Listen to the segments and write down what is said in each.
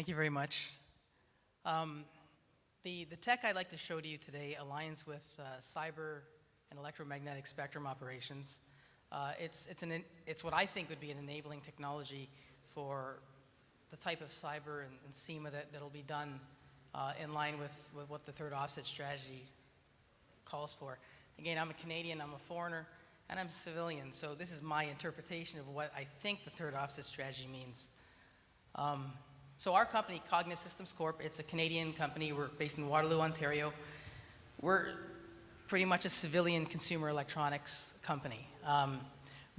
Thank you very much. The tech I'd like to show to you today aligns with cyber and electromagnetic spectrum operations. It's what I think would be an enabling technology for the type of cyber and CEMA that'll be done in line with what the third offset strategy calls for. Again, I'm a Canadian, I'm a foreigner, and I'm a civilian, so this is my interpretation of what I think the third offset strategy means. So our company, Cognitive Systems Corp., it's a Canadian company. We're based in Waterloo, Ontario. We're pretty much a civilian consumer electronics company.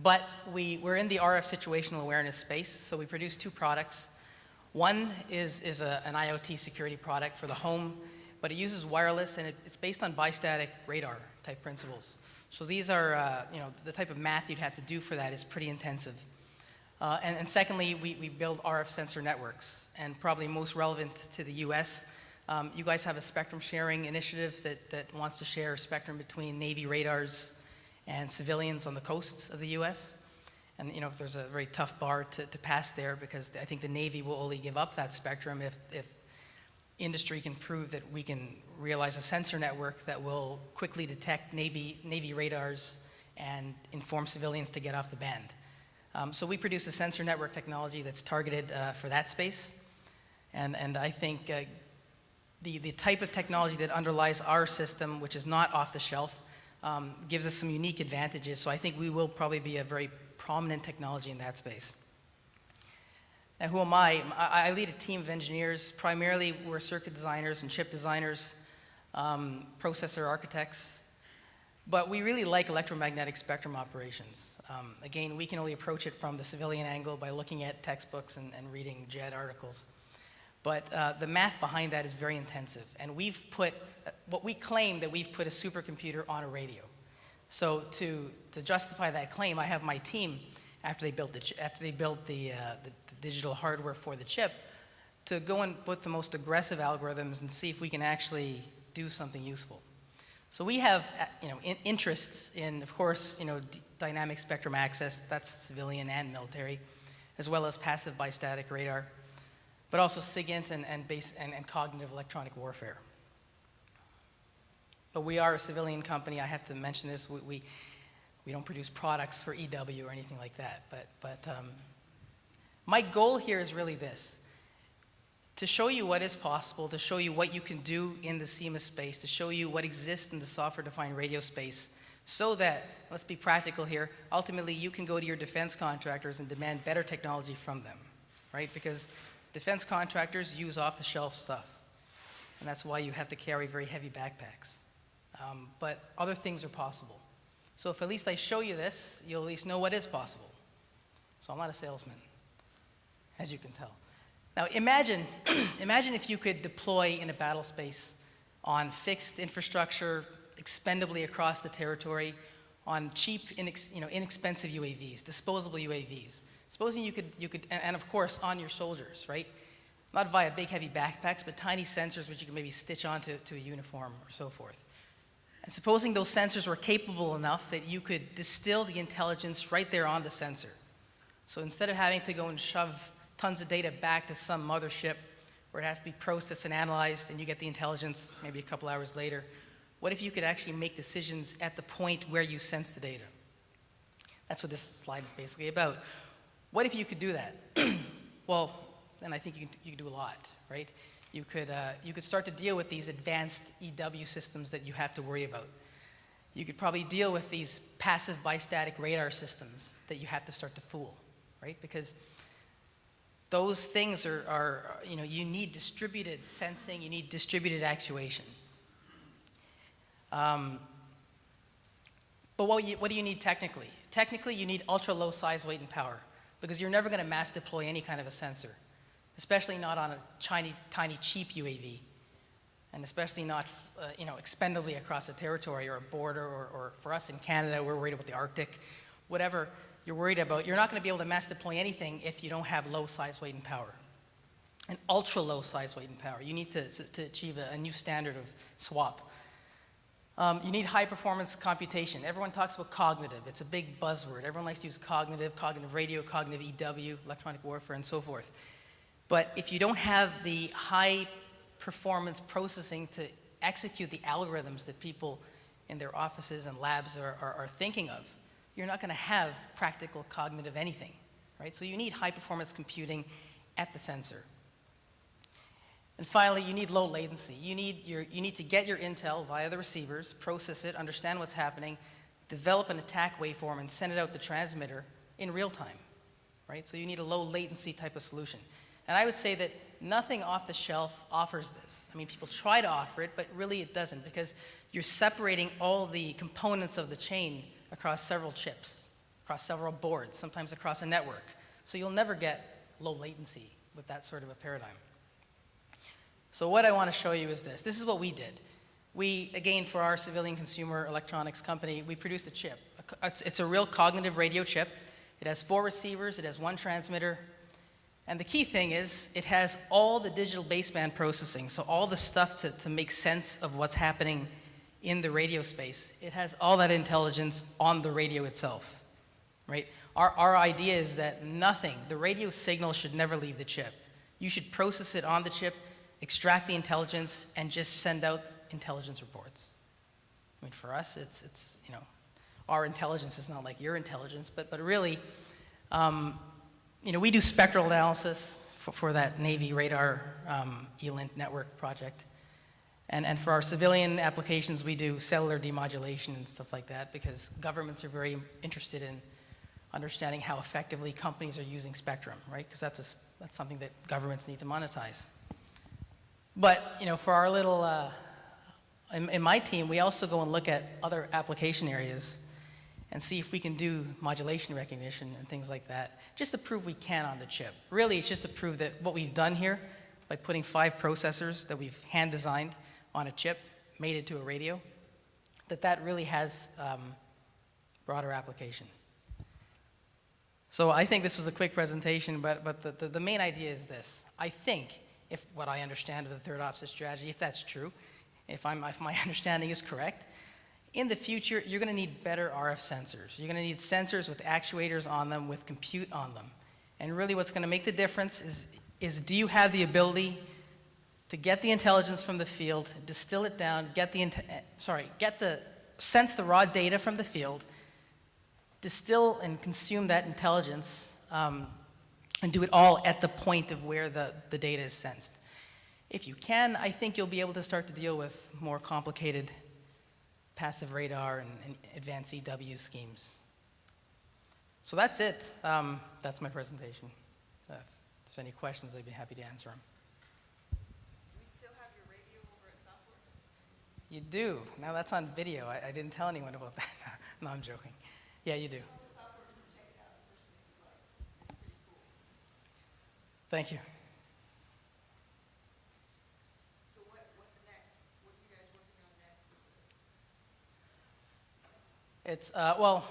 But we're in the RF situational awareness space, so we produce two products. One is an IoT security product for the home, but it uses wireless, and it's based on bistatic radar type principles. So these are, the type of math you'd have to do for that is pretty intensive. And secondly, we build RF sensor networks, and probably most relevant to the US, you guys have a spectrum sharing initiative that wants to share spectrum between Navy radars and civilians on the coasts of the US. And there's a very tough bar to pass there, because I think the Navy will only give up that spectrum if industry can prove that we can realize a sensor network that will quickly detect Navy radars and inform civilians to get off the band. So we produce a sensor network technology that's targeted for that space. And I think the type of technology that underlies our system, which is not off the shelf, gives us some unique advantages. So I think we will probably be a very prominent technology in that space. And who am I? I lead a team of engineers. Primarily, we're circuit designers and chip designers, processor architects. But we really like electromagnetic spectrum operations. Again, we can only approach it from the civilian angle by looking at textbooks and reading JED articles. But the math behind that is very intensive. And we've put, what we claim that we've put a supercomputer on a radio. So to justify that claim, I have my team, after they built the digital hardware for the chip, to go and put the most aggressive algorithms and see if we can actually do something useful. So we have, interests in, of course, dynamic spectrum access, that's civilian and military, as well as passive bistatic radar, but also SIGINT and cognitive electronic warfare. But we are a civilian company. I have to mention this. We don't produce products for EW or anything like that. But my goal here is really this: to show you what is possible, to show you what you can do in the CEMA space, to show you what exists in the software-defined radio space, so that, let's be practical here, ultimately you can go to your defense contractors and demand better technology from them, right? Because defense contractors use off-the-shelf stuff, and that's why you have to carry very heavy backpacks. But other things are possible. So if at least I show you this, you'll at least know what is possible. So I'm not a salesman, as you can tell. Now imagine if you could deploy in a battle space on fixed infrastructure, expendably across the territory, on cheap, inexpensive UAVs, disposable UAVs. Supposing you could, and of course on your soldiers, right? Not via big heavy backpacks, but tiny sensors which you can maybe stitch onto a uniform or so forth. And supposing those sensors were capable enough that you could distill the intelligence right there on the sensor. So instead of having to go and shove tons of data back to some mothership where it has to be processed and analyzed and you get the intelligence maybe a couple hours later, what if you could actually make decisions at the point where you sense the data? That's what this slide is basically about. What if you could do that? Well, then I think you could do a lot, right? You could start to deal with these advanced EW systems that you have to worry about. You could probably deal with these passive bistatic radar systems that you have to start to fool, right? Because those things are you need distributed sensing, you need distributed actuation. But what do you need technically? Technically, you need ultra low size, weight, and power, because you're never going to mass deploy any kind of a sensor, especially not on a tiny cheap UAV, and especially not expendably across a territory or a border, or for us in Canada, we're worried about the Arctic, whatever you're worried about. You're not going to be able to mass deploy anything if you don't have low size, weight, and power. And ultra low size, weight, and power. You need to achieve a new standard of SWaP. You need high performance computation. Everyone talks about cognitive. It's a big buzzword. Everyone likes to use cognitive radio, cognitive EW, electronic warfare, and so forth. But if you don't have the high performance processing to execute the algorithms that people in their offices and labs are thinking of, you're not going to have practical cognitive anything, right? So you need high performance computing at the sensor. And finally, you need low latency. You need to get your intel via the receivers, process it, understand what's happening, develop an attack waveform, and send it out the transmitter in real time, right? So you need a low latency type of solution. And I would say that nothing off the shelf offers this. I mean, people try to offer it, but really it doesn't, because you're separating all the components of the chain across several chips, across several boards, sometimes across a network. So you'll never get low latency with that sort of a paradigm. So what I want to show you is this. This is what we did. We, again, for our civilian consumer electronics company, we produced a chip. It's a real cognitive radio chip. It has 4 receivers, it has 1 transmitter, and the key thing is it has all the digital baseband processing, so all the stuff to make sense of what's happening in the radio space. It has all that intelligence on the radio itself, right? Our idea is that nothing, the radio signal should never leave the chip. You should process it on the chip, extract the intelligence, and just send out intelligence reports. I mean, for us, it's you know, our intelligence is not like your intelligence, but really, you know, we do spectral analysis for that Navy radar ELINT network project. And for our civilian applications, we do cellular demodulation and stuff like that, because governments are very interested in understanding how effectively companies are using spectrum, right? Because that's something that governments need to monetize. But, you know, for our little, in my team, we also go and look at other application areas and see if we can do modulation recognition and things like that, just to prove we can on the chip. Really, it's just to prove that what we've done here, by putting 5 processors that we've hand-designed on a chip, made it to a radio, that really has broader application. So I think this was a quick presentation, but the main idea is this. I think, if what I understand of the third offset strategy, if that's true, if my understanding is correct, in the future, you're going to need better RF sensors. You're going to need sensors with actuators on them, with compute on them. And really what's going to make the difference is do you have the ability to get the intelligence from the field, distill it down, sense the raw data from the field, distill and consume that intelligence, and do it all at the point of where the data is sensed. If you can, I think you'll be able to start to deal with more complicated passive radar and advanced EW schemes. So that's it. That's my presentation. If there's any questions, I'd be happy to answer them. Do we still have your radio over at SOFIC? You do. Now that's on video. I didn't tell anyone about that. No, I'm joking. Yeah, you do. Thank you. So what's next? What are you guys working on next with this? It's, well,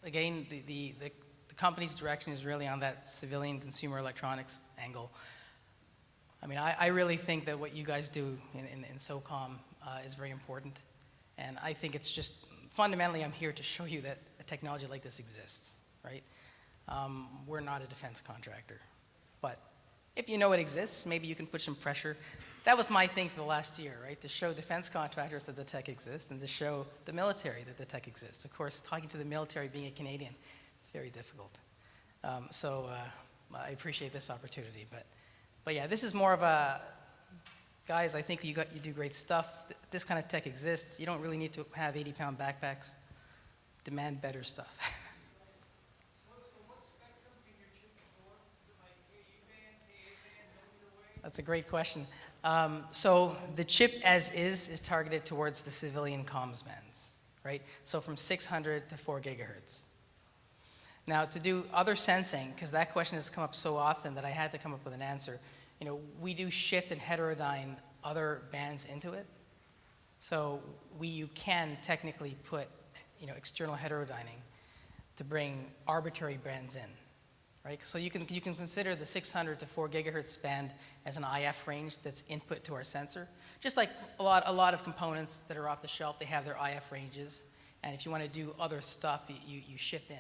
again, the company's direction is really on that civilian consumer electronics angle. I mean, I really think that what you guys do in SOCOM is very important. And I think it's just, fundamentally, I'm here to show you that a technology like this exists, right? We're not a defense contractor. But if you know it exists, maybe you can put some pressure. That was my thing for the last year, right? To show defense contractors that the tech exists and to show the military that the tech exists. Of course, talking to the military, being a Canadian, it's very difficult. I appreciate this opportunity. But yeah, this is more of a, guys, I think you do great stuff. This kind of tech exists. You don't really need to have 80-pound backpacks. Demand better stuff. That's a great question. So the chip as is targeted towards the civilian comms bands, right? So from 600 to 4 gigahertz. Now to do other sensing, because that question has come up so often that I had to come up with an answer, you know, we do shift and heterodyne other bands into it. So you can technically put, you know, external heterodyning to bring arbitrary bands in. Right? So you can consider the 600 to 4 gigahertz band as an IF range that's input to our sensor. Just like a lot of components that are off the shelf, they have their IF ranges. And if you want to do other stuff, you shift in.